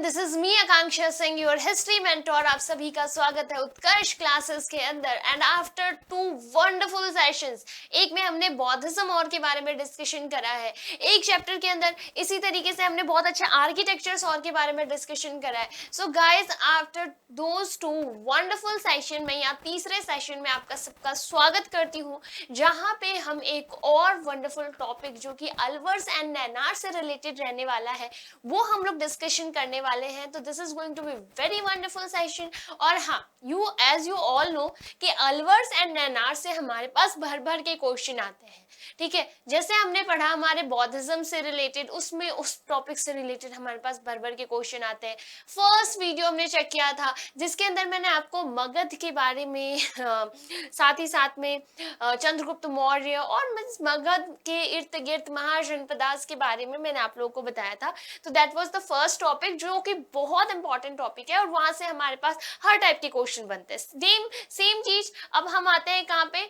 This is me Akanksha Singh, your history mentor. आप सभी का स्वागत है उत्कर्ष क्लासेस के अंदर। एंड आफ्टर 2 वंडरफुल सेशंस, एक में हमने बौद्धिज्म और के बारे में डिस्कशन करा है, एक चैप्टर के अंदर इसी तरीके से हमने बहुत अच्छा आर्किटेक्चर्स और के बारे में डिस्कशन करा है। So guys, after those 2 wonderful session में यहाँ तीसरे सेशन में आपका सबका स्वागत करती हूँ, जहाँ पे हम एक और वंडरफुल टॉपिक जो कि अलवर्स एंड नैनार से रिलेटेड रहने वाला है वो हम लोग डिस्कशन करने वाले हैं। तो this is going to be very wonderful session. और हाँ, यू ऑल नो कि अलवर्स एंड नैनार से हमारे पास भर भर के क्वेश्चन आते हैं। ठीक है, जैसे हमने पढ़ा हमारे बौद्धिज्म से रिलेटेड, उसमें उस टॉपिक से रिलेटेड हमारे पास भर भर के क्वेश्चन आते हैं। फर्स्ट वीडियो हमने चेक किया था जिसके अंदर मैंने आपको मगध के बारे में साथ ही साथ में चंद्रगुप्त मौर्य और मगध के इर्द गिर्द महाजनपदास के बारे में मैंने आप लोगों को बताया था। तो that was the first topic जो कि बहुत इंपॉर्टेंट टॉपिक है और वहां से हमारे पास हर टाइप के क्वेश्चन बनते हैं। सेम चीज अब हम आते हैं कहाँ पे,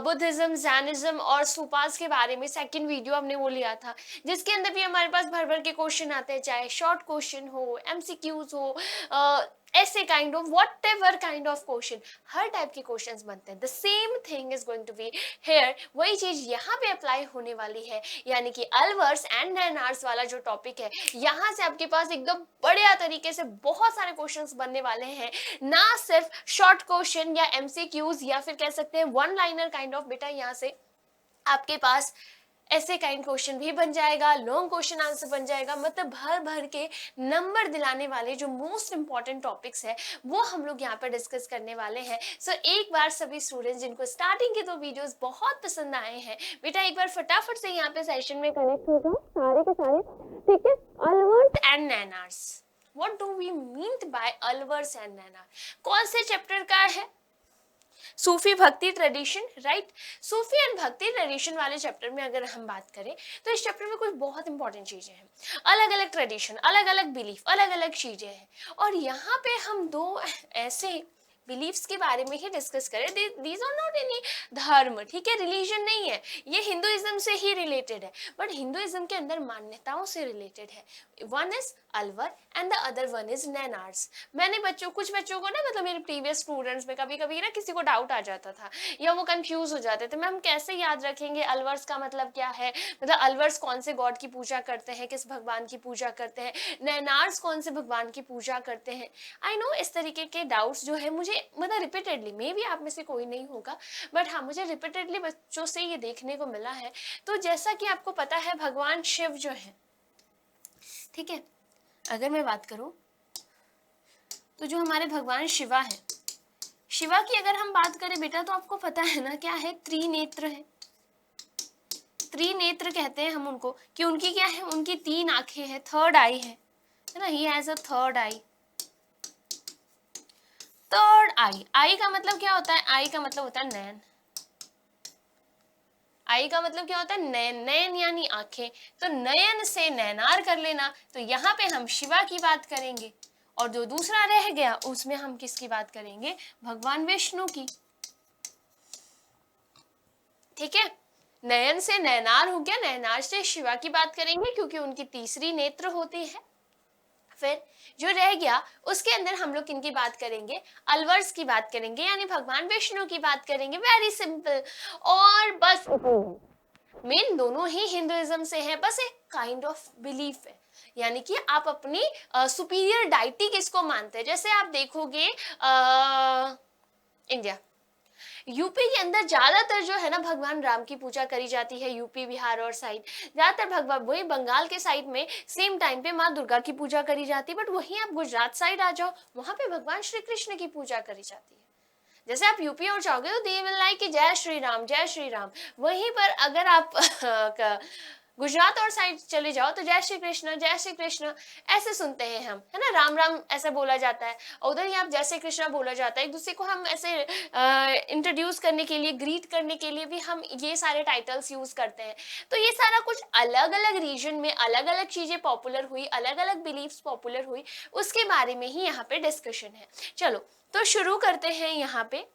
बुद्धिज्म, जैनिज्म और स्तूपास के बारे में। सेकंड वीडियो हमने वो लिया था जिसके अंदर भी हमारे पास भर भर के क्वेश्चन आते हैं, चाहे शॉर्ट क्वेश्चन हो, एमसीक्यूज हो, ऐसे kind of whatever kind of question, हर टाइप के क्वेश्चंस बनते हैं। The same thing is going to be here, वही चीज यहाँ पे अप्लाई होने वाली है। यानी कि अलवर्स एंड नैनार्स वाला जो टॉपिक है, यहाँ से आपके पास एकदम बढ़िया तरीके से बहुत सारे क्वेश्चंस बनने वाले हैं। ना सिर्फ शॉर्ट क्वेश्चन या एमसीक्यूज या फिर कह सकते हैं वन लाइनर काइंड ऑफ, बेटा यहाँ से आपके पास ऐसे काइंड क्वेश्चन भी बन जाएगा, लॉन्ग क्वेश्चन आंसर बन जाएगा। मतलब भर भर के नंबर दिलाने वाले जो मोस्ट इंपॉर्टेंट टॉपिक्स है वो हम लोग यहाँ पर डिस्कस करने वाले हैं। सो एक बार सभी स्टूडेंट्स जिनको स्टार्टिंग के 2 वीडियोस बहुत पसंद आए हैं, बेटा एक बार फटाफट से यहाँ पे सेशन में कनेक्ट हो जाओ सारे के सारे। ठीक है, Alvars and Nayanars, what do we mean by Alvars and Nayanar? कौन से चैप्टर का है? Sufi bhakti tradition, right. Sufi and bhakti tradition वाले चैप्टर में अगर हम बात करें तो इस चैप्टर में कुछ बहुत इंपॉर्टेंट चीजें हैं। अलग अलग ट्रेडिशन, अलग अलग बिलीफ, अलग अलग चीजें हैं और यहाँ पे हम 2 ऐसे बिलीफ्स के बारे में ही डिस्कस करें। दीज आर नॉट एनी धर्म, ठीक है, रिलीजन नहीं है, ये हिंदुइज्म से ही रिलेटेड है, बट हिंदुइज्म के अंदर मान्यताओं से रिलेटेड है। One is Alvar and the other one is Nayanars. मैंने कुछ बच्चों को ना, मतलब मेरे प्रीवियस स्टूडेंट्स में कभी कभी ना किसी को डाउट आ जाता था या वो कंफ्यूज हो जाते थे, मैम कैसे याद रखेंगे अलवर्स का मतलब क्या है, मतलब अलवर्स कौन से गॉड की पूजा करते हैं, किस भगवान की पूजा करते हैं, नैनार्स कौन से भगवान की पूजा करते हैं। आई नो इस तरीके के डाउट्स जो है मुझे मतलब रिपीटेडली, मे बी आप में से कोई नहीं होगा, बट हाँ मुझे रिपीटेडली बच्चों से ये देखने को मिला है। तो जैसा कि आपको पता है भगवान शिव जो है, ठीक है, अगर मैं बात करूं तो जो हमारे भगवान शिवा है, शिवा की अगर हम बात करें बेटा तो आपको पता है ना क्या है, त्रिनेत्र है। त्रिनेत्र कहते हैं हम उनको कि उनकी क्या है, उनकी 3 आंखें हैं, थर्ड आई है ना, he has a third eye. Third eye, eye का मतलब क्या होता है? आई का मतलब होता है नयन। आई का मतलब क्या होता है? नयन, नयन यानी आंखें। तो नयन से नैनार कर लेना, तो यहाँ पे हम शिवा की बात करेंगे और जो दूसरा रह गया उसमें हम किसकी बात करेंगे? भगवान विष्णु की। ठीक है, नयन से नैनार हो गया, नैनार से शिवा की बात करेंगे क्योंकि उनकी तीसरी नेत्र होती है। फिर जो रह गया उसके अंदर हम लोग किनकी बात करेंगे? अलवर्स की बात करेंगे, यानी भगवान विष्णु की बात करेंगे। Very simple. और बस मेन दोनों ही हिंदुइज्म से है, बस एक काइंड ऑफ बिलीफ है, यानी कि आप अपनी सुपीरियर डाइटी किसको मानते हैं। जैसे आप देखोगे इंडिया, यूपी के अंदर ज्यादातर जो है ना भगवान राम की पूजा करी जाती है, यूपी बिहार और साइड ज्यादातर भगवान, वही बंगाल के साइड में सेम टाइम पे माँ दुर्गा की पूजा करी जाती है। बट वहीं आप गुजरात साइड आ जाओ, वहां पे भगवान श्री कृष्ण की पूजा करी जाती है। जैसे आप यूपी और जाओगे तो दे विल लाइक कि जय श्री राम जय श्री राम। वहीं पर अगर आप गुजरात और साइड चले जाओ तो जय श्री कृष्ण ऐसे सुनते हैं हम, है ना, राम राम ऐसा बोला जाता है। उधर ही आप जय श्री कृष्ण बोला जाता है। एक दूसरे को हम ऐसे इंट्रोड्यूस करने के लिए, ग्रीट करने के लिए भी हम ये सारे टाइटल्स यूज करते हैं। तो ये सारा कुछ अलग अलग रीजन में अलग अलग चीजें पॉपुलर हुई, अलग अलग बिलीव्स पॉपुलर हुई, उसके बारे में ही यहाँ पे डिस्कशन है। चलो तो शुरू करते हैं यहाँ पे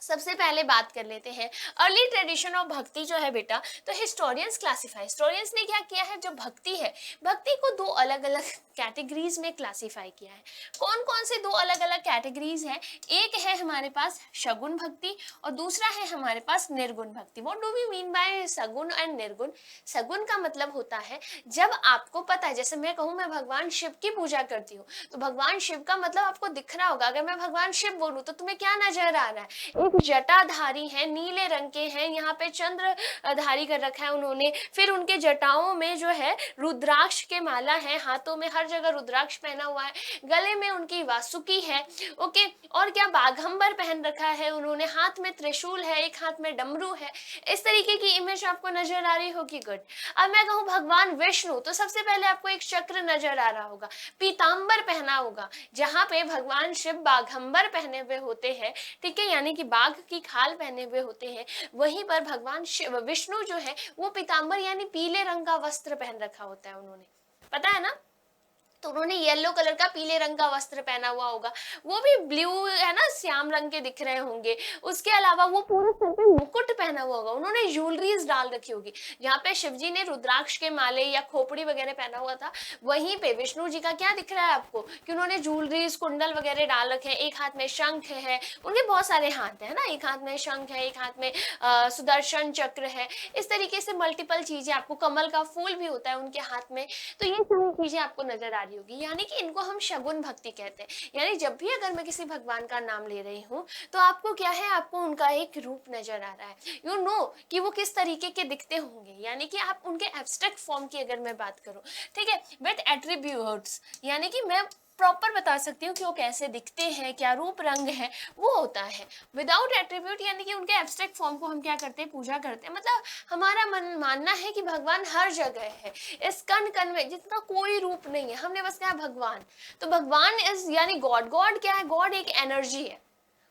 सबसे पहले बात कर लेते हैं अर्ली ट्रेडिशन ऑफ भक्ति जो है बेटा। तो हिस्टोरियंस ने क्या किया है, जो भक्ति है, भक्ति को दो अलग अलग कैटेगरीज में क्लासिफाई किया है। कौन कौन से दो अलग अलग कैटेगरीज हैं? एक है हमारे पास शगुन भक्ति और दूसरा है हमारे पास निर्गुण भक्ति। What do we mean by sagun and nirgun? सगुन का मतलब होता है जब आपको पता है, जैसे मैं कहूँ मैं भगवान शिव की पूजा करती हूँ, तो भगवान शिव का मतलब आपको दिख रहा होगा। अगर मैं भगवान शिव बोलूँ तो तुम्हें क्या नजर आ रहा है? एक जटाधारी है, नीले रंग के हैं, यहाँ पे चंद्र धारी कर रखा है उन्होंने, फिर उनके जटाओं में जो है रुद्राक्ष के माला है, हाथों में हर जगह रुद्राक्ष पहना हुआ है, गले में उनकी वासुकी है, ओके, और क्या बाघंबर पहन रखा है उन्होंने, हाथ में त्रिशूल है, एक हाथ में डमरू है। इस तरीके की इमेज आपको नजर आ रही होगी, गुड। अब मैं कहूँ भगवान विष्णु, तो सबसे पहले आपको एक चक्र नजर आ रहा होगा, पीतांबर पहना होगा, जहाँ पे भगवान शिव बाघंबर पहने हुए होते हैं, ठीक है, यानी कि बाघ की खाल पहने हुए होते हैं। वहीं पर भगवान शिव विष्णु जो है वो पीतांबर यानी पीले रंग का वस्त्र पहन रखा होता है उन्होंने, पता है ना, तो उन्होंने येलो कलर का पीले रंग का वस्त्र पहना हुआ होगा, वो भी ब्लू है ना, श्याम रंग के दिख रहे होंगे। उसके अलावा वो पूरे सर पे मुकुट पहना हुआ होगा, उन्होंने ज्वेलरीज डाल रखी होगी। जहाँ पे शिव जी ने रुद्राक्ष के माले या खोपड़ी वगैरह पहना हुआ था, वहीं पे विष्णु जी का क्या दिख रहा है आपको कि उन्होंने ज्वेलरीज कुंडल वगैरह डाल रखे हैं। एक हाथ में शंख है, उनके बहुत सारे हाथ है ना, एक हाथ में शंख है, एक हाथ में सुदर्शन चक्र है, इस तरीके से मल्टीपल चीजें, आपको कमल का फूल भी होता है उनके हाथ में। तो ये सारी चीजें आपको नजर आ रही होगी, यानी कि इनको हम शगुन भक्ति कहते हैं। यानी जब भी अगर मैं किसी भगवान का नाम ले रही हूँ तो आपको क्या है, आपको उनका एक रूप नजर आ रहा है, यू नो कि वो किस तरीके के दिखते होंगे, यानी कि आप उनके एब्स्ट्रैक्ट फॉर्म की अगर मैं बात करूँ, ठीक है, बट एट्रीब्यूट्स यानी कि मैं प्रॉपर बता सकती हूँ कि वो कैसे दिखते हैं, क्या रूप रंग है, वो होता है। विदाउट एट्रीब्यूट यानी कि उनके एब्स्ट्रैक्ट फॉर्म को हम क्या करते हैं, पूजा करते हैं। मतलब हमारा मानना है कि भगवान हर जगह है, इस कण कण में, जिसका कोई रूप नहीं है, हमने बस कहा भगवान। तो भगवान इज यानी गॉड। गॉड क्या है? गॉड एक एनर्जी है।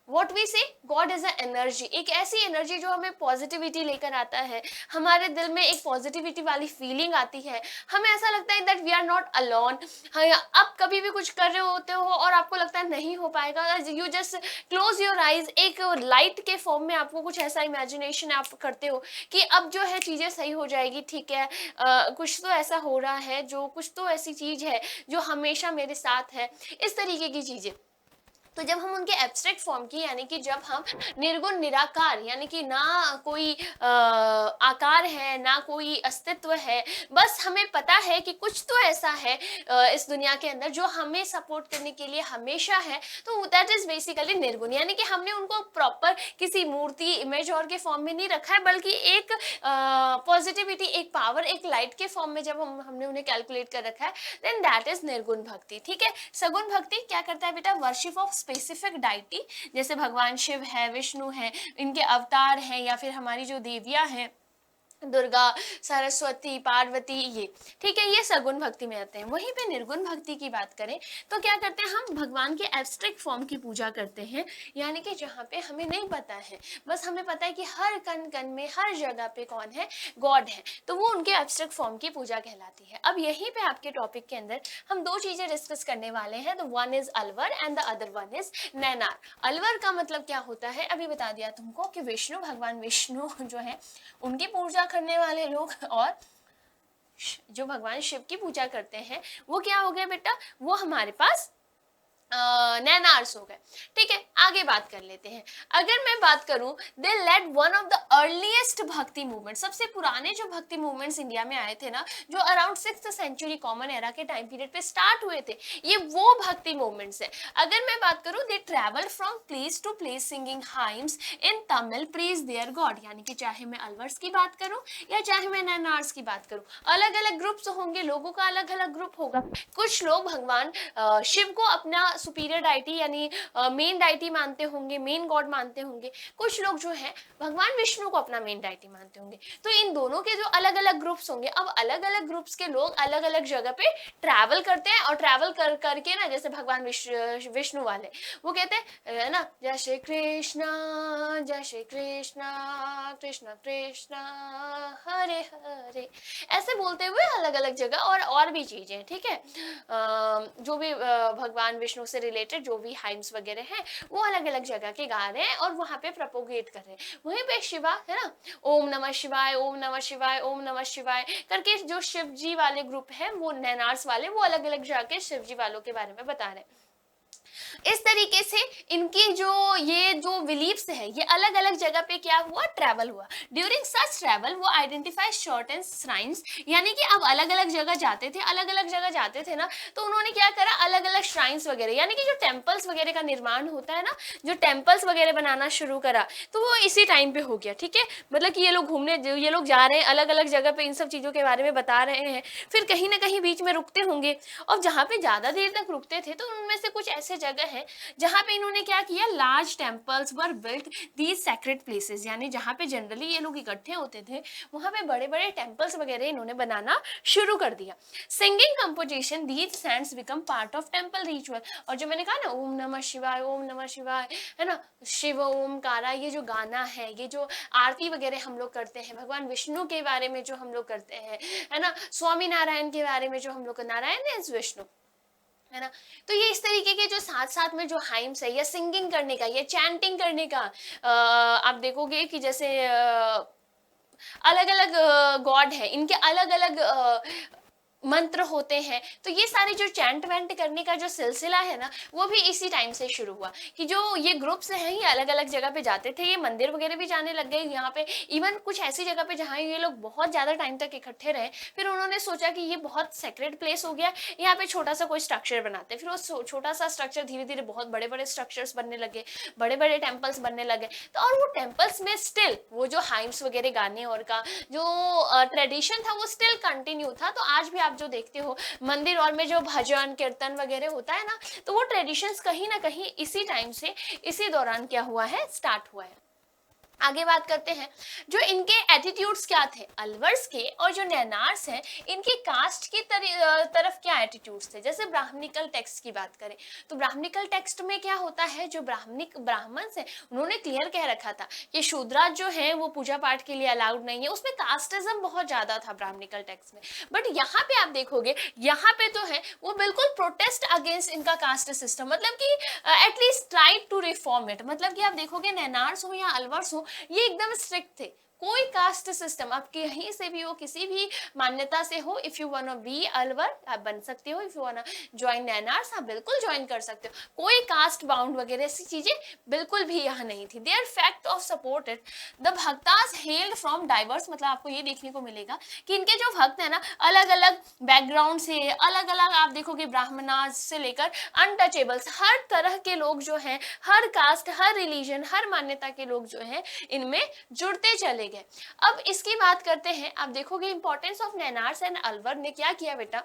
वॉट वी से, गॉड इज अ एनर्जी, एक ऐसी एनर्जी जो हमें पॉजिटिविटी लेकर आता है, हमारे दिल में एक पॉजिटिविटी वाली फीलिंग आती है, हमें ऐसा लगता है that we are not alone. आप कभी भी कुछ कर रहे होते हो और आपको लगता है नहीं हो पाएगा, you just close your eyes, एक लाइट के फॉर्म में आपको कुछ ऐसा इमेजिनेशन आप करते हो कि अब जो है चीजें सही हो जाएगी, ठीक है, कुछ तो ऐसा हो रहा है, जो कुछ तो ऐसी चीज है जो हमेशा मेरे साथ है, इस तरीके की चीजें। तो जब हम उनके एब्स्ट्रैक्ट फॉर्म की, यानी कि जब हम निर्गुण निराकार, यानी कि ना कोई आकार है, ना कोई अस्तित्व है, बस हमें पता है कि कुछ तो ऐसा है इस दुनिया के अंदर जो हमें सपोर्ट करने के लिए हमेशा है, तो दैट इज बेसिकली निर्गुण। यानी कि हमने उनको प्रॉपर किसी मूर्ति, इमेज और के फॉर्म में नहीं रखा है, बल्कि एक पॉजिटिविटी, एक पावर, एक लाइट के फॉर्म में जब हमने उन्हें कैलकुलेट कर रखा है, देन दैट इज निर्गुण भक्ति, ठीक है। सगुण भक्ति क्या करता है बेटा? वर्शिप ऑफ स्पेसिफिक डाइटी, जैसे भगवान शिव है, विष्णु है, इनके अवतार हैं, या फिर हमारी जो देवियां हैं, दुर्गा, सरस्वती, पार्वती, ये ठीक है, ये सगुण भक्ति में आते हैं। वहीं पे निर्गुण भक्ति की बात करें तो क्या करते हैं, हम भगवान के एब्स्ट्रैक्ट फॉर्म की पूजा करते हैं, यानी कि जहाँ पे हमें नहीं पता है, बस हमें पता है कि हर कण कण में, हर जगह पे कौन है, गॉड है, तो वो उनके एब्स्ट्रैक्ट फॉर्म की पूजा कहलाती है। अब यहीं पे आपके टॉपिक के अंदर हम दो चीजें डिस्कस करने वाले हैं, तो one is Alvar and the other one is Nayanar. Alvar का मतलब क्या होता है, अभी बता दिया तुमको कि विष्णु, भगवान विष्णु जो है उनकी पूजा करने वाले लोग, और जो भगवान शिव की पूजा करते हैं वो क्या हो गया बेटा, वो हमारे पास नैनार्स हो गए, ठीक है। आगे बात कर लेते हैं। अगर मैं बात करूं, they led one of the earliest bhakti movement, सबसे पुराने जो भक्ति मूवमेंट्स इंडिया में आए थे ना, जो around 6th century common era के टाइम पीरियड पे स्टार्ट हुए थे, ये वो भक्ति मूवमेंट्स है। अगर मैं बात करूं, they travel from place to place singing hymns in Tamil praise their god, यानी कि चाहे मैं अलवर्स की बात करूं या चाहे मैं नैनार्स की बात करूं, अलग अलग ग्रुप्स होंगे, लोगों का अलग अलग ग्रुप होगा। कुछ लोग भगवान शिव को अपना सुपीरियर डाइटी यानी मेन डाइटी मानते होंगे, मेन गॉड मानते होंगे। कुछ लोग जो है भगवान विष्णु को अपना मेन डाइटी मानते होंगे। तो इन दोनों के जो अलग अलग ग्रुप्स होंगे, अब अलग अलग ग्रुप्स के लोग अलग अलग जगह पे ट्रैवल करते हैं, और ट्रैवल करके ना, जैसे भगवान विष्णु वाले वो कहते हैं है ना, जय श्री कृष्णा, जय श्री कृष्णा, कृष्णा कृष्णा हरे हरे, ऐसे बोलते हुए अलग अलग जगह और भी चीजें, ठीक है, जो भी भगवान विष्णु से रिलेटेड जो भी हाइम्स वगैरह हैं वो अलग अलग जगह के गा रहे हैं और वहां पे प्रोपोगेट कर रहे हैं। वहीं पे शिवा है ना, ओम नमः शिवाय, ओम नमः शिवाय, ओम नमः शिवाय करके जो शिव जी वाले ग्रुप है वो नैनार्स वाले, वो अलग अलग जाके शिव जी वालों के बारे में बता रहे हैं। इस तरीके से इनकी जो ये जो बिलीफ्स है ये अलग अलग जगह पे क्या हुआ, ट्रैवल हुआ। ड्यूरिंग सच ट्रैवल वो आइडेंटिफाई शॉर्ट श्राइन्स, यानी कि अब अलग अलग जगह जाते थे, अलग अलग जगह जाते थे ना, तो उन्होंने क्या करा, अलग अलग श्राइन्स वगैरह यानी कि जो टेम्पल्स वगैरह का निर्माण होता है ना, जो टेम्पल्स वगैरह बनाना शुरू करा, तो वो इसी टाइम पे हो गया। ठीक है, मतलब कि ये लोग घूमने, ये लोग जा रहे हैं अलग अलग जगह पे, इन सब चीजों के बारे में बता रहे हैं, फिर कहीं ना कहीं बीच में रुकते होंगे, और जहाँ पे ज्यादा देर तक रुकते थे तो उनमें से कुछ ऐसे जगह है जहां पे इन्होंने क्या किया, large temples were built these sacred places, यानी जहां पे जनरली ये लोग इकट्ठे होते थे वहां पे बड़े बड़े टेम्पल्स वगैरह इन्होंने बनाना शुरू कर दिया। Singing composition these Sands become part of temple ritual, और जो मैंने कहा ना ओम नमः शिवाय, ओम नमः शिवाय, है ना, शिव ओमकारा, ये जो गाना है, ये जो आरती वगैरह हम लोग करते हैं, भगवान विष्णु के बारे में जो हम लोग करते हैं, है ना, स्वामी नारायण के बारे में जो हम लोग, नारायण इज विष्णु, है ना, तो ये इस तरीके के जो साथ साथ में जो हाइम्स है या सिंगिंग करने का या चैंटिंग करने का, आप देखोगे कि जैसे अलग अलग गॉड है, इनके अलग अलग मंत्र होते हैं, तो ये सारे जो चैंट वैंट करने का जो सिलसिला है ना, वो भी इसी टाइम से शुरू हुआ कि जो ये ग्रुप्स हैं ये अलग अलग जगह पे जाते थे, ये मंदिर वगैरह भी जाने लग गए यहाँ पे, इवन कुछ ऐसी जगह पे जहाँ ये लोग बहुत ज्यादा टाइम तक इकट्ठे रहे, फिर उन्होंने सोचा कि ये बहुत सेक्रेट प्लेस हो गया, यहाँ पे छोटा सा कोई स्ट्रक्चर बनाते, फिर वो छोटा सा स्ट्रक्चर धीरे धीरे बहुत बड़े बड़े स्ट्रक्चर्स बनने लगे, बड़े बड़े टेम्पल्स बनने लगे, तो और वो टेम्पल्स में स्टिल वो जो हाइम्स वगैरह गाने और का जो ट्रेडिशन था वो स्टिल कंटिन्यू था। तो आज भी आप जो देखते हो मंदिर और में जो भजन कीर्तन वगैरह होता है ना, तो वो ट्रेडिशंस कहीं ना कहीं इसी टाइम से, इसी दौरान क्या हुआ है, स्टार्ट हुआ है। आगे बात करते हैं, जो इनके एटीट्यूड्स क्या थे, अलवर्स के और जो नैनार्स हैं, इनके कास्ट की तरफ क्या एटीट्यूड्स थे। जैसे ब्राह्मणिकल टेक्स्ट की बात करें तो ब्राह्मणिकल टेक्स्ट में क्या होता है, जो ब्राह्मण है उन्होंने क्लियर कह रखा था कि शूद्राज जो है वो पूजा पाठ के लिए अलाउड नहीं है, उसमें कास्टिज्म बहुत ज्यादा था ब्राह्मणिकल टेक्स्ट में। बट यहाँ पे आप देखोगे, यहाँ पे तो है वो बिल्कुल प्रोटेस्ट अगेंस्ट इनका कास्ट सिस्टम, मतलब कि at least try to reform it, मतलब कि आप देखोगे नैनार्स हो या अलवर्स हो, ये एकदम स्ट्रिक्ट थे, कोई कास्ट सिस्टम आप कहीं से भी हो, किसी भी मान्यता से हो, if you want be Alwar आप बन सकते हो, if you want join Nayanars आप बिल्कुल ज्वाइन कर सकते हो, कोई कास्ट बाउंड वगैरह ऐसी चीजें बिल्कुल भी यहाँ नहीं थी। Their fact of supported the bhaktas held from diverse, मतलब आपको ये देखने को मिलेगा कि इनके जो भक्त है ना अलग अलग बैकग्राउंड से, अलग अलग आप देखोगे ब्राह्मणास से लेकर अनटचेबल्स, हर तरह के लोग जो हैं, हर कास्ट, हर रिलीजन, हर मान्यता के लोग जो हैं इनमें जुड़ते चले गए। अब इसकी बात करते हैं, आप देखोगे importance of Nayanars and Alvar ने क्या किया बेटा,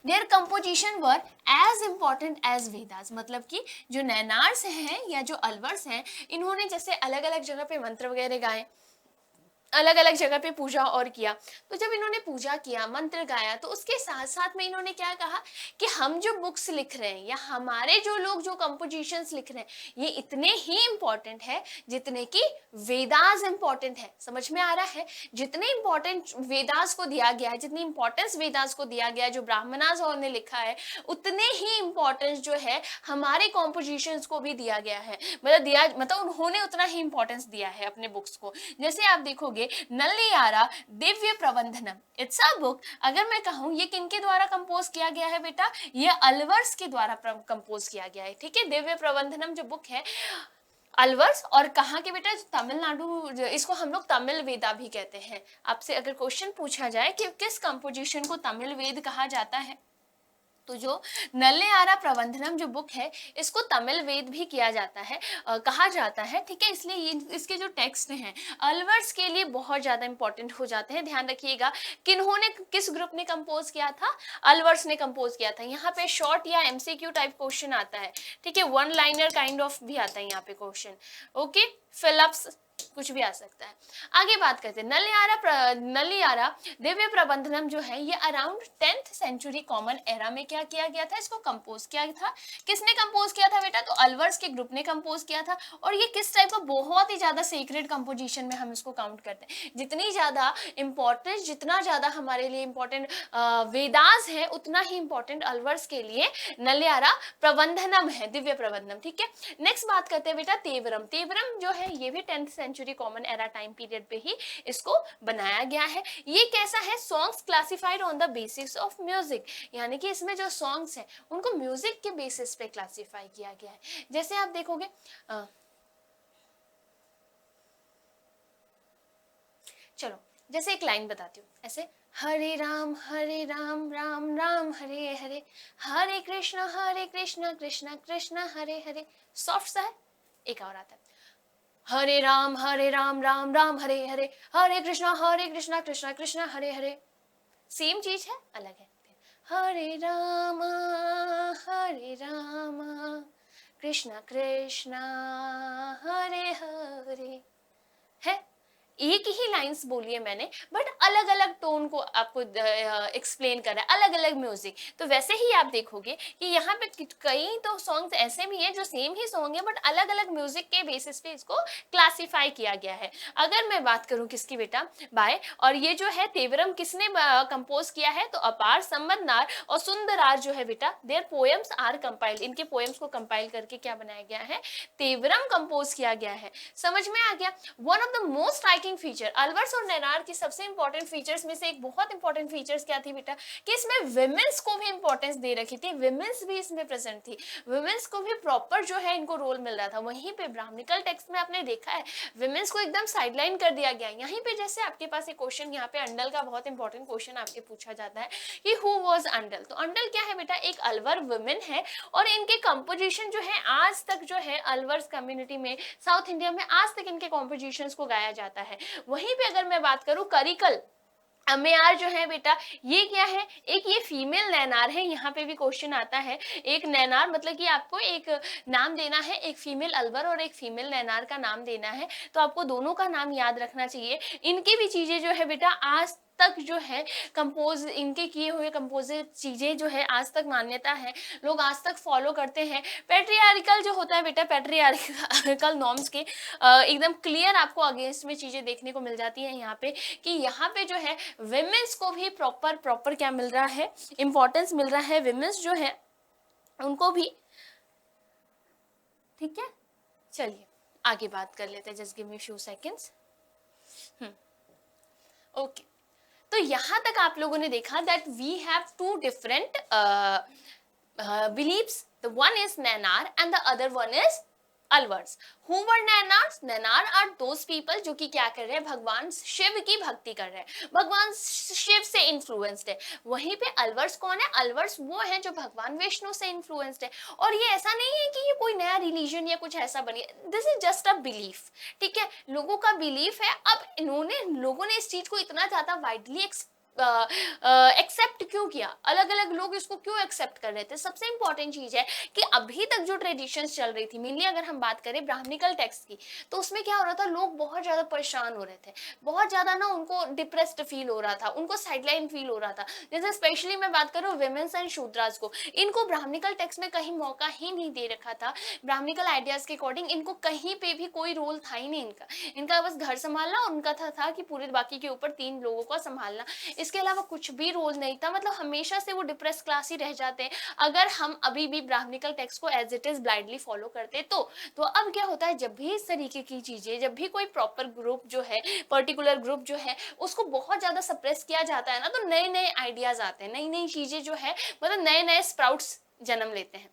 their composition were as important as Vedas, मतलब कि जो नैनार्स हैं या जो अलवर्स हैं इन्होंने जैसे अलग अलग जगह पे मंत्र वगैरह गाए, अलग अलग जगह पे पूजा और किया, तो जब इन्होंने पूजा किया, मंत्र गाया, तो उसके साथ साथ में इन्होंने क्या कहा कि हम जो बुक्स लिख रहे हैं या हमारे जो लोग जो कंपोजिशंस लिख रहे हैं ये इतने ही इंपॉर्टेंट है जितने कि वेदास इंपॉर्टेंट है। समझ में आ रहा है, जितने इंपॉर्टेंट वेदास को दिया गया है, जितनी इंपॉर्टेंस वेदास को दिया गया है, जो ब्राह्मणास ने लिखा है, उतने ही इंपॉर्टेंस जो है हमारे कॉम्पोजिशंस को भी दिया गया है, मतलब उन्होंने उतना ही इंपॉर्टेंस दिया है अपने बुक्स को। जैसे आप देखोगे नल्लियारा दिव्य प्रबंधनम, इट्स अ बुक, अगर मैं कहूं ये किनके द्वारा कंपोज किया गया है बेटा, ये अलवर्स के द्वारा कंपोज किया गया है। ठीक है, दिव्य प्रबंधनम जो बुक है अलवर्स, और कहाँ के बेटा, तमिलनाडु, इसको हम लोग तमिल वेदा भी कहते हैं। आपसे अगर क्वेश्चन पूछा जाए कि किस कंपोजिशन को तमिल वेद कहा जाता है, तो जो नल्लेयारा प्रबंधनम जो बुक है इसको तमिल वेद भी किया जाता है, कहा जाता है। ठीक है, इसलिए ये इसके जो टेक्स्ट हैं अलवर्स के लिए बहुत ज्यादा इंपॉर्टेंट हो जाते हैं। ध्यान रखिएगा किन्होंने, किस ग्रुप ने कंपोज किया था, अलवर्स ने कंपोज किया था। यहाँ पे शॉर्ट या एमसीक्यू टाइप क्वेश्चन आता है, ठीक है, वन लाइनर काइंड ऑफ भी आता है यहाँ पे क्वेश्चन। ओके, फिलअप्स कुछ भी आ सकता है। आगे बात करते हैं, नलियारा दिव्य प्रबंधनम जो है ये around 10th century common era में क्या किया गया था, इसको कंपोज किया था। किसने कंपोज किया था बेटा, तो अलवर्स के ग्रुप ने कंपोज किया था। और ये किस टाइप का, बहुत ही ज्यादा सीक्रेट कंपोजिशन में हम इसको काउंट करते हैं। जितनी ज्यादा इंपॉर्टेंस, जितना ज्यादा हमारे लिए इंपॉर्टेंट वेदास है, उतना ही इंपॉर्टेंट अलवर्स के लिए नलियारा प्रबंधनम है, दिव्य प्रबंधनम। ठीक है, नेक्स्ट बात करते हैं बेटा तेवरम। तेवरम जो है ये भी 10th century common era time period पे ही इसको बनाया गया है। ये कैसा है, songs classified on the basis of music, यानी कि इसमें जो सॉन्ग्स हैं उनको म्यूजिक के बेसिस पे क्लासिफाई किया गया है। जैसे आप देखोगे चलो जैसे एक लाइन बताती हूँ ऐसे, हरे राम राम राम हरे हरे, हरे कृष्ण कृष्ण कृष्ण हरे हरे। सॉफ्ट सा है। एक और आता है, हरे राम राम राम हरे हरे, हरे कृष्णा कृष्ण कृष्ण हरे हरे। सेम चीज है, अलग है। हरे राम कृष्ण कृष्ण हरे हरे है। एक ही लाइंस बोली है मैंने, बट अलग अलग टोन को आपको एक्सप्लेन कर रहा है, अलग अलग म्यूजिक। तो वैसे ही आप देखोगे कि यहाँ पे कई तो सॉन्ग्स ऐसे भी हैं जो सेम ही सॉन्ग है, बट अलग अलग म्यूजिक के बेसिस पे इसको क्लासिफाई किया गया है। अगर मैं बात करूं किसकी बेटा, बाय, और ये जो है तेवरम किसने कंपोज किया है, तो अपार, संबंधनार और सुंदरार जो है बेटा, देयर पोएम्स आर कंपाइल्ड, इनके पोएम्स को कंपाइल करके क्या बनाया गया है, तेवरम कंपोज किया गया है। समझ में आ गया। One of the most feature, Alvars और नैनार की सबसे इंपॉर्टेंट फीचर्स में से एक बहुत इंपॉर्टेंट फीचर्स क्या थी बेटा, कि इसमें विमेंस को भी इंपॉर्टेंस दे रखी थी, विमेंस भी इसमें प्रेजेंट थी, विमेंस को भी प्रॉपर जो है इनको रोल मिल रहा था। वहीं पे ब्राह्मणिकल टेक्स्ट में आपने देखा है विमेंस को एकदम साइडलाइन कर दिया गया। यहीं पे जैसे आपके पास एक क्वेश्चन, यहाँ पे अंडल का बहुत इंपॉर्टेंट क्वेश्चन आपके पूछा जाता है कि हु वाज अंडल, तो अंडल क्या है बेटा, एक अलवर वुमेन है, और इनके कंपोजिशन जो है आज तक जो है अलवर्स कम्युनिटी में, साउथ इंडिया में आज तक इनके कॉम्पोजिशंस को गाया जाता है। वहीं पे अगर मैं बात करूं करिकल अमेयार जो है बेटा, ये क्या है, एक ये फीमेल नैनार है। यहाँ पे भी क्वेश्चन आता है, एक नैनार मतलब कि आपको एक नाम देना है, एक फीमेल अलवर और एक फीमेल नैनार का नाम देना है, तो आपको दोनों का नाम याद रखना चाहिए। इनकी भी चीजें जो है बेटा आज तक जो है कंपोज, इनके किए हुए कंपोजिट चीजें जो है आज तक मान्यता है, लोग आज तक फॉलो करते हैं। पेट्रियार्कल जो होता है बेटा, पेट्रियार्कल नॉर्म्स के एकदम क्लियर आपको अगेंस्ट में चीजें देखने को मिल जाती है यहाँ पे, कि यहाँ पे जो है विमेंस को भी प्रॉपर क्या मिल रहा है, इंपॉर्टेंस मिल रहा है, विमेंस जो है उनको भी। ठीक है, चलिए आगे बात कर लेते हैं, just give me few seconds. Okay, तो यहां तक आप लोगों ने देखा that we have two different beliefs. The one is Nainar and the other one is Alvars. Who were Nainars? Nayanar are those people जो कि क्या कर रहे हैं, भगवान शिव की भक्ति कर रहे हैं, भगवान शिव से इन्फ्लुएंस्ड है। वहीं पे अलवर्स कौन है, अलवर्स वो है जो भगवान विष्णु से इन्फ्लुएंस्ड है। और ये ऐसा नहीं है कि ये कोई नया रिलीजन या कुछ ऐसा बनी, this is just a belief. ठीक है, लोगों का बिलीफ है। अब लोगों ने इस चीज को इतना ज्यादा वाइडली एक्सेप्ट क्यों किया, अलग अलग लोग इसको क्यों एक्सेप्ट कर रहे थे। सबसे इंपॉर्टेंट चीज है कि अभी तक जो ट्रेडिशंस चल रही थी, मेनली अगर हम बात करें ब्राह्मणिकल टेक्स्ट की, तो उसमें क्या हो रहा था, लोग बहुत ज्यादा परेशान हो रहे थे, बहुत ज्यादा ना उनको डिप्रेस्ड फील हो रहा था, उनको साइडलाइन फील हो रहा था। जैसे स्पेशली मैं बात करूँ विमेंस एंड शूद्रास को, इनको ब्राह्मणिकल टेक्स्ट में कहीं मौका ही नहीं दे रखा था। ब्राह्मणिकल आइडियाज के अकॉर्डिंग इनको कहीं पे भी कोई रोल था ही नहीं इनका बस घर संभालना, और उनका था कि पूरे बाकी के ऊपर 3 लोगों को संभालना, इसके अलावा कुछ भी रोल नहीं था। मतलब हमेशा से वो डिप्रेस क्लास ही रह जाते हैं अगर हम अभी भी ब्राह्मणिकल टेक्स्ट को as it is blindly follow करते तो अब क्या होता है, जब भी इस तरीके की चीजें, जब भी कोई प्रॉपर ग्रुप जो है, पर्टिकुलर ग्रुप जो है, उसको बहुत ज्यादा सप्रेस किया जाता है ना, तो नए नए आइडियाज आते हैं, नई नई चीजें जो है, मतलब नए नए स्प्राउट्स जन्म लेते हैं।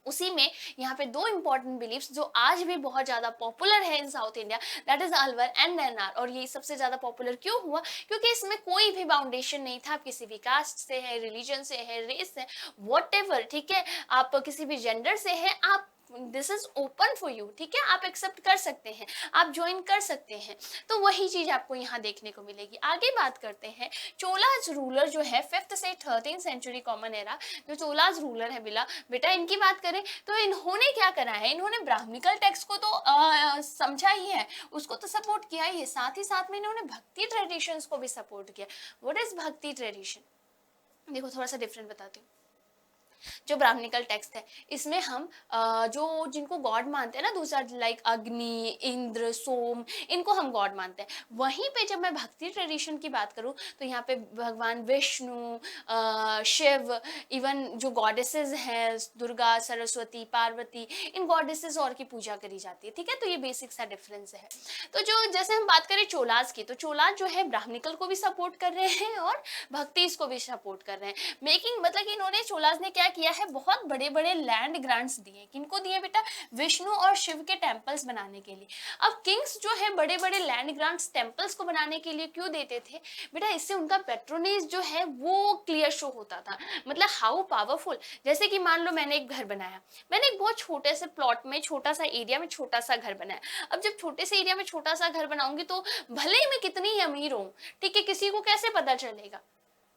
उसी में यहाँ पे 2 इंपॉर्टेंट बिलीफ्स जो आज भी बहुत ज्यादा पॉपुलर है in South India, that is Alvar and Nayanar. और ये सबसे ज्यादा पॉपुलर क्यों हुआ, क्योंकि इसमें कोई भी बाउंडेशन नहीं था, आप किसी भी कास्ट से है, रिलीजन से है, रेस से, व्हाटएवर, ठीक है, आप किसी भी जेंडर से है, आप this is open for you, ठीक है, आप एक्सेप्ट कर सकते हैं, आप ज्वाइन कर सकते हैं। तो वही चीज आपको यहाँ देखने को मिलेगी। आगे बात करते हैं, चोलाज रूलर जो है 5th से 13th सेंचुरी कॉमन एरा, जो चोलाज रूलर है बेटा इनकी बात करें तो इन्होंने क्या करा है, इन्होंने ब्राह्मणिकल टेक्स्ट को तो समझा ही है, उसको तो सपोर्ट किया ही है, साथ ही साथ में इन्होंने भक्ति ट्रेडिशंस को भी सपोर्ट किया। व्हाट इज भक्ति ट्रेडिशन? देखो थोड़ा सा डिफरेंट बताती हूँ। जो ब्राह्मणिकल टेक्स्ट है इसमें हम जो जिनको गॉड मानते हैं ना, दूसरा लाइक अग्नि, इंद्र, सोम, इनको हम गॉड मानते हैं। वहीं पे जब मैं भक्ति ट्रेडिशन की बात करूं तो यहाँ पे भगवान विष्णु, शिव, इवन जो गॉडेसेस हैं दुर्गा, सरस्वती, पार्वती, इन गॉडेसेस और की पूजा करी जाती है, ठीक है। तो ये बेसिक सा डिफरेंस है। तो जो जैसे हम बात करें चोलाज की, तो चोलाज जो है ब्राह्मणिकल को भी सपोर्ट कर रहे हैं और भक्ति इसको भी सपोर्ट कर रहे हैं। मेकिंग मतलब कि इन्होंने चोलाज ने क्या किया है, बहुत बड़े बड़े लैंड ग्रांट्स दिए। किनको दिए बेटा? विष्णु और शिव के टेम्पल्स बनाने के लिए। अब किंग्स जो है बड़े बड़े लैंड ग्रांट्स टेम्पल्स को बनाने के लिए क्यों देते थे बेटा? इससे उनका पेट्रोनेज जो है वो क्लियर शो होता था, मतलब हाउ पावरफुल। जैसे कि मान लो मैंने एक घर बनाया, मैंने एक बहुत छोटे से प्लॉट में, छोटा सा एरिया में छोटा सा घर बनाया। अब जब छोटे से एरिया में छोटा सा घर बनाऊंगी तो भले ही मैं कितनी ही अमीर हूँ, ठीक है, किसी को कैसे पता चलेगा?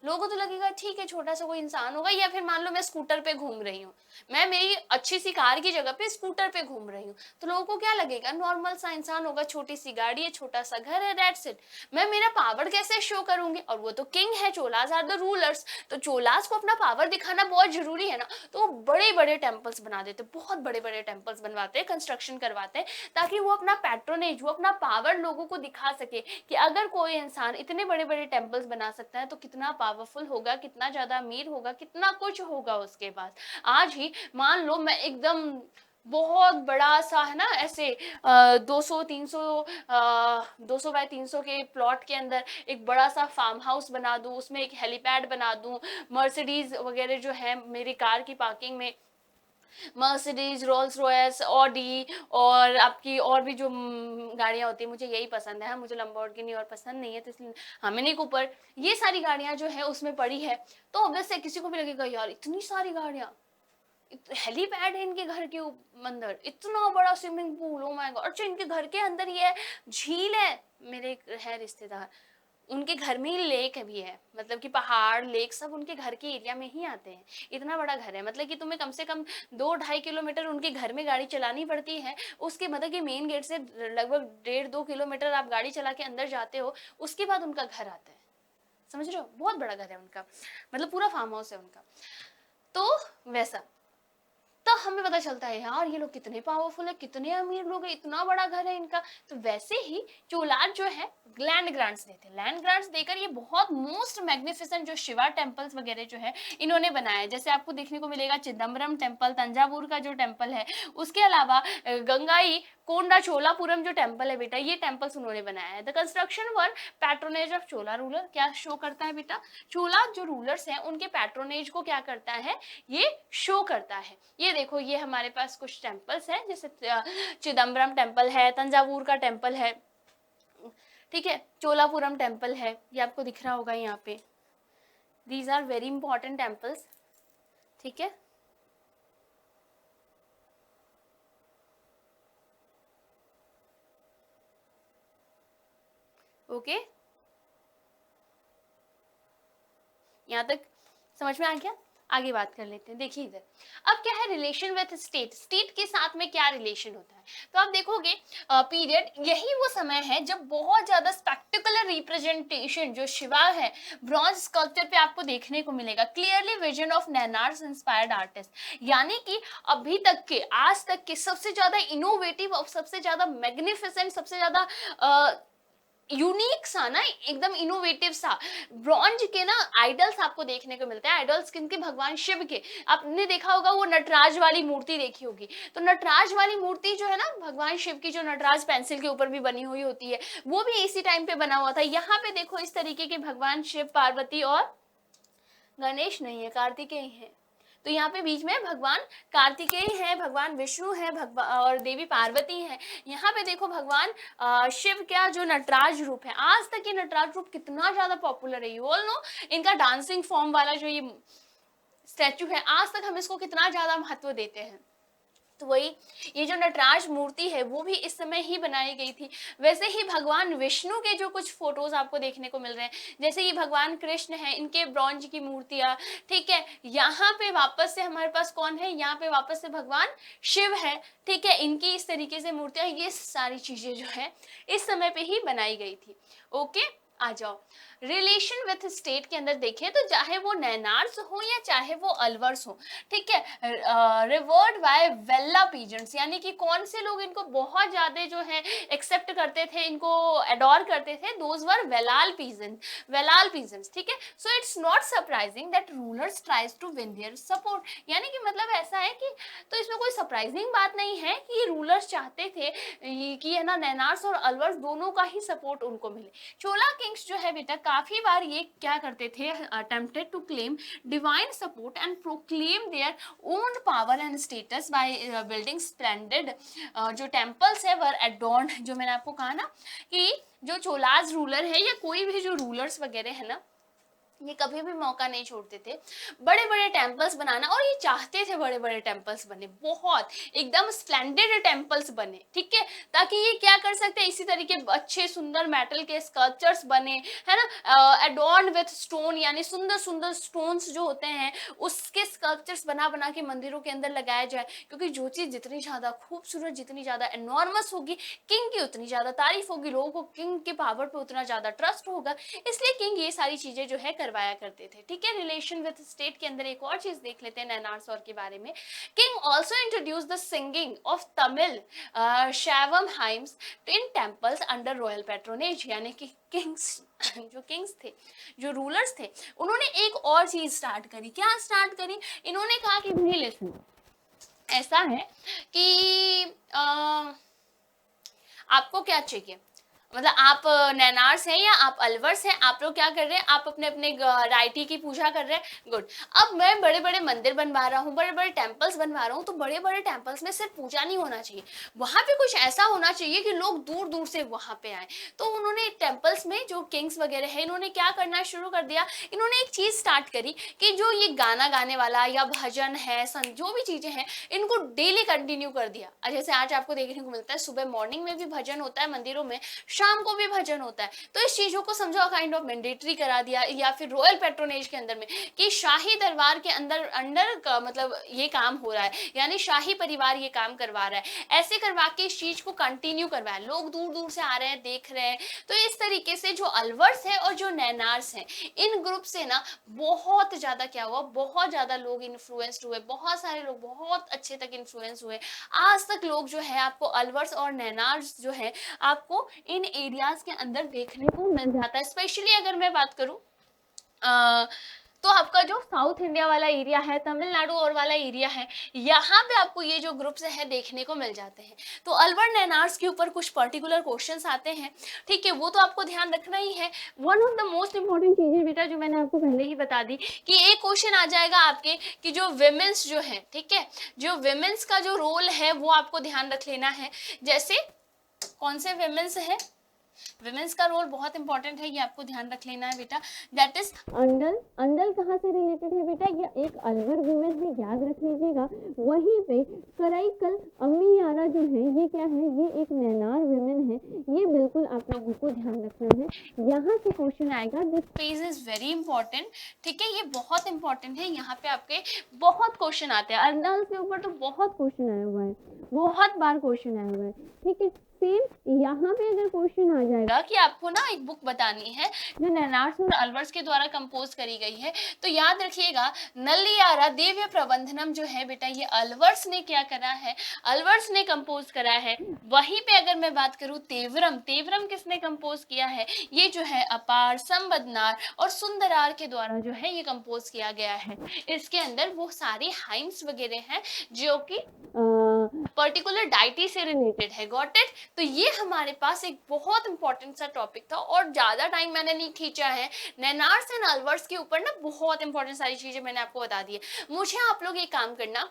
लोगों को तो लगेगा ठीक है छोटा सा कोई इंसान होगा। या फिर मान लो मैं स्कूटर पे घूम रही हूँ, मैं मेरी अच्छी सी कार की जगह पे स्कूटर पे घूम रही हूँ, तो लोगों को क्या लगेगा? नॉर्मल सा इंसान होगा, छोटी सी गाड़ी है, छोटा सा घर है, दैट्स इट। मैं मेरा पावर कैसे शो करूंगी? और वो तो किंग है, चोलाज आर द रूलर्स, तो चोलाज को अपना पावर दिखाना बहुत जरूरी है ना। तो वो बड़े बड़े टेम्पल्स बना देते, बहुत बड़े बड़े टेम्पल्स बनवाते हैं, कंस्ट्रक्शन करवाते हैं, ताकि वो अपना पैट्रोनेज, वो अपना पावर लोगों को दिखा सके कि अगर कोई इंसान इतने बड़े बड़े टेम्पल्स बना सकता है तो कितना पावरफुल होगा, कितना ज्यादा अमीर होगा, कितना कुछ होगा उसके पास। आज ही मान लो मैं एकदम बहुत बड़ा सा है ना, ऐसे 200 बाय 300 के प्लॉट के अंदर एक बड़ा सा फार्म हाउस बना दूं, उसमें एक हेलीपैड बना दूं, मर्सिडीज वगैरह जो है मेरी कार की पार्किंग में, मर्सिडीज, रोल्स रॉयस, ऑडी और आपकी और भी जो गाड़ियाँ होती है, मुझे यही पसंद है, मुझे लंबोर्गिनी और पसंद नहीं है, तो इसलिए हाँ मिनी कूपर, ये सारी गाड़ियाँ जो है उसमें पड़ी है। तो ऑब्वियसली किसी को भी लगेगा यार इतनी सारी गाड़ियाँ, हेलीपैड है इनके घर के अंदर, इतना बड़ा swimming pool, oh my God. अच्छा इनके घर के अंदर ये है, झील है, मेरे है रिश्तेदार, उनके घर में ही लेक भी है, मतलब कि पहाड़, लेक सब उनके घर के एरिया में ही आते हैं। इतना बड़ा घर है, मतलब कि तुम्हें कम से कम 2-2.5 किलोमीटर उनके घर में गाड़ी चलानी पड़ती है। उसके मतलब कि मेन गेट से लगभग 1.5-2 किलोमीटर आप गाड़ी चला के अंदर जाते हो, उसके बाद उनका घर आता है। समझ रहे हो? बहुत बड़ा घर है उनका, मतलब पूरा फार्म हाउस है उनका। तो वैसा तब हमें पता चलता है यार ये लोग कितने पावरफुल है, कितने अमीर लोग हैं, इतना बड़ा घर है इनका। तो वैसे ही चोलार जो है लैंड ग्रांट्स देते हैं, लैंड ग्रांट्स देकर ये बहुत मोस्ट मैग्निफिसेंट जो शिवा टेम्पल्स वगैरह जो है इन्होंने बनाया है। जैसे आपको देखने को मिलेगा चिदम्बरम टेम्पल, तंजावुर का जो टेम्पल है, उसके अलावा गंगाई कोंडा चोलापुरम जो टेम्पल है बेटा, ये टेम्पल्स उन्होंने बनाया है। The construction were patronage of Chola ruler, क्या शो करता है बेटा? चोला जो रूलर्स हैं उनके पैट्रोनेज को क्या करता है, ये शो करता है। ये देखो ये हमारे पास कुछ टेम्पल्स हैं, जैसे चिदम्बरम टेम्पल है, तंजावुर का टेम्पल है, ठीक है, चोलापुरम टेम्पल है, ये आपको दिख रहा होगा यहाँ पे। These are very important temples, ठीक है। ओके, यहाँ तक समझ में आ गया? आगे बात कर लेते हैं। देखिए इधर अब क्या है, रिलेशन विथ स्टेट, स्टेट के साथ में क्या रिलेशन होता है। तो आप देखोगे पीरियड यही वो समय है जब बहुत ज्यादा स्पेक्टिकुलर रिप्रेजेंटेशन जो शिवा है ब्रॉन्ज स्कल्पचर पे आपको देखने को मिलेगा। Clearly vision of Nayanars inspired artist, यानी कि अभी तक के, आज तक के सबसे ज्यादा इनोवेटिव और सबसे ज्यादा मैग्निफिसेंट, सबसे ज्यादा यूनिक सा ना, एकदम इनोवेटिव सा ब्रॉन्ज के ना आइडल्स आपको देखने को मिलते हैं। आइडल्स किनके? भगवान शिव के। आपने देखा होगा वो नटराज वाली मूर्ति देखी होगी, तो नटराज वाली मूर्ति जो है ना भगवान शिव की, जो नटराज पेंसिल के ऊपर भी बनी हुई होती है, वो भी इसी टाइम पे बना हुआ था। यहाँ पे देखो इस तरीके के भगवान शिव, पार्वती और गणेश नहीं है, कार्तिकेय है। तो यहाँ पे बीच में भगवान कार्तिकेय है, भगवान विष्णु है, भगवान और देवी पार्वती है। यहाँ पे देखो भगवान शिव का जो नटराज रूप है, आज तक ये नटराज रूप कितना ज्यादा पॉपुलर है, यू ऑल नो। इनका डांसिंग फॉर्म वाला जो ये स्टैचू है, आज तक हम इसको कितना ज्यादा महत्व देते हैं। तो वही ये जो नटराज मूर्ति है वो भी इस समय ही बनाई गई थी। वैसे ही भगवान विष्णु के जो कुछ फोटोज आपको देखने को मिल रहे हैं, जैसे कि भगवान कृष्ण है, इनके ब्रॉन्ज की मूर्तियां, ठीक है। यहाँ पे वापस से हमारे पास कौन है, यहाँ पे वापस से भगवान शिव है, ठीक है। इनकी इस तरीके से मूर्तियां, ये सारी चीजें जो है इस समय पे ही बनाई गई थी। ओके, आ जाओ। रिलेशन विथ स्टेट के अंदर देखें तो चाहे वो नैनार्स हो या चाहे वो अलवर्स हो, ठीक है, रिवर्ड बाय वेला पीजेंट्स, यानी कि कौन से लोग इनको बहुत ज्यादा जो है एक्सेप्ट करते थे, इनको अडोर करते थे, दोज वर वेलाल पीजेंट्स, ठीक है। So it's not surprising that rulers tries to win their support, यानी कि मतलब ऐसा है कि तो इसमें कोई सरप्राइजिंग बात नहीं है कि रूलर्स चाहते थे कि है ना नैनार्स और अलवर्स दोनों का ही सपोर्ट उनको मिले। चोला किंग्स जो है बेटा काफी बार ये क्या करते थे, attempted to claim divine support and proclaim their own power and status by building splendid जो टेम्पल्स है वर एडोर्न्ड। जो मैंने आपको कहा ना कि जो चोलाज रूलर है या कोई भी जो रूलर्स वगैरह है ना, ये कभी भी मौका नहीं छोड़ते थे बड़े बड़े टेम्पल्स बनाना, और ये चाहते थे बड़े बड़े टेम्पल्स बने, बहुत एकदम स्प्लेंडेड टेम्पल्स बने, ठीक है, ताकि ये क्या कर सकते हैं, इसी तरीके अच्छे सुंदर मेटल के स्कल्पचर्स बने, है ना, एडोर्न विथ स्टोन, यानी सुंदर सुंदर स्टोन्स जो होते हैं उसके स्कल्पचर्स बना बना के मंदिरों के अंदर लगाया जाए, क्योंकि जो चीज जितनी ज्यादा खूबसूरत, जितनी ज्यादा एनॉर्मस होगी, किंग की उतनी ज्यादा तारीफ होगी, लोगों को किंग के पावर पे उतना ज्यादा ट्रस्ट होगा, इसलिए किंग ये सारी चीजें जो है करवाया करते थे, ठीक है। रिलेशन विद स्टेट के अंदर एक और चीज देख लेते हैं नैनारसौर के बारे में। King also introduced the singing of Tamil Shaivam hymns in temples under royal patronage, यानी कि किंग्स थे, जो रूलर्स थे, उन्होंने एक और चीज स्टार्ट करी। क्या स्टार्ट करी? इन्होंने कहा कि भाई लिसन, ऐसा है कि आपको क्या चाहिए, मतलब आप नैनार्स हैं या आप अलवर्स हैं, आप लोग क्या कर रहे हैं, आप अपने अपने राइटी की पूजा कर रहे हैं, गुड। अब मैं बड़े बड़े मंदिर बनवा रहा हूँ, बड़े बड़े टेम्पल्स बनवा रहा हूँ, तो बड़े बड़े टेम्पल्स में सिर्फ पूजा नहीं होना चाहिए, वहां पे कुछ ऐसा होना चाहिए कि लोग दूर दूर से वहां पे आए। तो उन्होंने टेम्पल्स में जो किंग्स वगैरह है, इन्होंने क्या करना शुरू कर दिया, इन्होंने एक चीज स्टार्ट करी कि जो ये गाना गाने वाला या भजन है, जो भी चीजें हैं, इनको डेली कंटिन्यू कर दिया। जैसे आज आपको देखने को मिलता है सुबह मॉर्निंग में भी भजन होता है मंदिरों में, शाम को भी भजन होता है, तो इस चीजों को समझो काइंड ऑफ मैंडेटरी करा दिया, या फिर रॉयल पैट्रोनेज के अंदर में कि शाही दरबार के अंदर अंडर का मतलब ये काम हो रहा है, यानी शाही परिवार ये काम करवा रहा है, ऐसे करवा के इस चीज को कंटिन्यू करवाया, लोग दूर दूर से आ रहे हैं, देख रहे हैं। तो इस तरीके से जो अलवर्स है और जो नैनार्स हैं, इन ग्रुप से ना बहुत ज्यादा क्या हुआ, बहुत ज्यादा लोग इन्फ्लुएंस्ड हुए, बहुत सारे लोग बहुत अच्छे तक इन्फ्लुएंस हुए। आज तक लोग जो है आपको अलवर्स और नैनार्स जो है आपको इन एरियाज के अंदर देखने को मिल जाता है। स्पेशली अगर मैं बात करूं तो आपका जो साउथ इंडिया वाला एरिया है, तमिलनाडु और वाला एरिया है, यहाँ पे आपको ये जो ग्रुप्स है देखने को मिल जाते हैं। तो अलवर नैनार्स के ऊपर कुछ पर्टिकुलर क्वेश्चंस आते हैं, ठीक है, वो तो आपको ध्यान रखना ही है। One of the most important चीजें बेटा जो मैंने आपको पहले ही बता दी कि एक क्वेश्चन आ जाएगा आपके कि जो विमेंस जो है, ठीक है, जो विमेंस का जो रोल है वो आपको ध्यान रख लेना है। जैसे कौन से विमेंस है, विमेंस का रोल बहुत इंपॉर्टेंट है, ये आपको ध्यान रख लेना है बेटा। That is अंडल। अंडल कहाँ से रिलेटेड है बेटा, ये एक अलवर वुमेन है, याद रख लीजिएगा। वहीं पे कराईकल अम्मियारा जो है ये क्या है, ये एक नैनार वुमेन है, ये बिल्कुल आप लोगों को ध्यान रखना है। यहाँ से क्वेश्चन आएगा, this page is very important, ठीक है, ये बहुत इंपॉर्टेंट है, यहाँ पे आपके बहुत क्वेश्चन आते हैं। अंडल के ऊपर तो बहुत क्वेश्चन आया हुआ है, बहुत बार क्वेश्चन आया हुआ है, ठीक है। सेम यहाँ पे अगर क्वेश्चन आ जाएगा कि आपको ना एक बुक बतानी है जो नैनार्स और अलवर्स के द्वारा कंपोज करी गई है, तो याद रखिएगा नल्लियारा देव्य प्रबंधनम जो है बेटा, ये अलवर्स ने क्या करा है, अलवर्स ने कंपोज करा है। वहीं पे अगर मैं बात करूं तेवरम, तेवरम किसने कंपोज किया है, ये जो है अपार, संबदनार और सुंदरार के द्वारा जो है ये कंपोज किया गया है। इसके अंदर वो सारे हाइम्स वगैरह हैं जो कि पर्टिकुलर डाइटी से रिलेटेड है, गॉट इट। तो ये हमारे पास एक बहुत इंपॉर्टेंट सा टॉपिक था और ज्यादा टाइम मैंने नहीं खींचा है। नैनार्स एंड अलवर्स के ऊपर ना बहुत इंपॉर्टेंट सारी चीजें मैंने आपको बता दी है। मुझे आप लोग ये काम करना,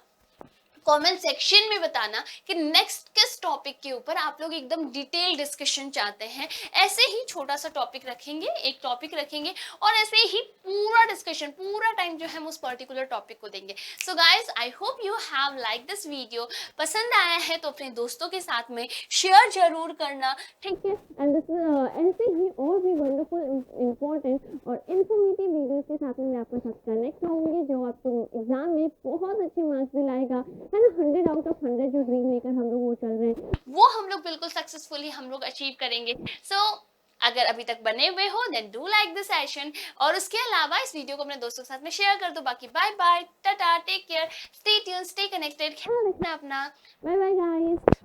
कमेंट सेक्शन में बताना कि नेक्स्ट किस टॉपिक के ऊपर आप लोग एकदम डिटेल डिस्कशन चाहते हैं। ऐसे ही छोटा सा टॉपिक रखेंगे, एक टॉपिक रखेंगे और ऐसे ही पूरा डिस्कशन, पूरा टाइम जो है हम उस पर्टिकुलर टॉपिक को देंगे। So guys, I hope you have like this video. पसंद आया है तो अपने दोस्तों के साथ में शेयर जरूर करना, ठीक है। एंड ऐसे ही और भी वंडरफुल इम्पोर्टेंट और इन्फॉर्मेटिव वीडियोस के साथ में मैं आपके साथ कनेक्ट होंगी, जो आपको एग्जाम में बहुत अच्छे मार्क्स दिलाएगा, है ना। 100 आउट ऑफ 100 जो ड्रीम लेकर हम लोग वो चल रहे हैं, वो हम लोग बिल्कुल सक्सेसफुली हम लोग अचीव करेंगे। सो अगर अभी तक बने हुए हो then do like this session, और उसके अलावा इस वीडियो को अपने दोस्तों के साथ में शेयर कर दो। बाकी bye bye, tata, take care, stay tuned, stay connected, ख्याल रखना अपना। Bye bye guys.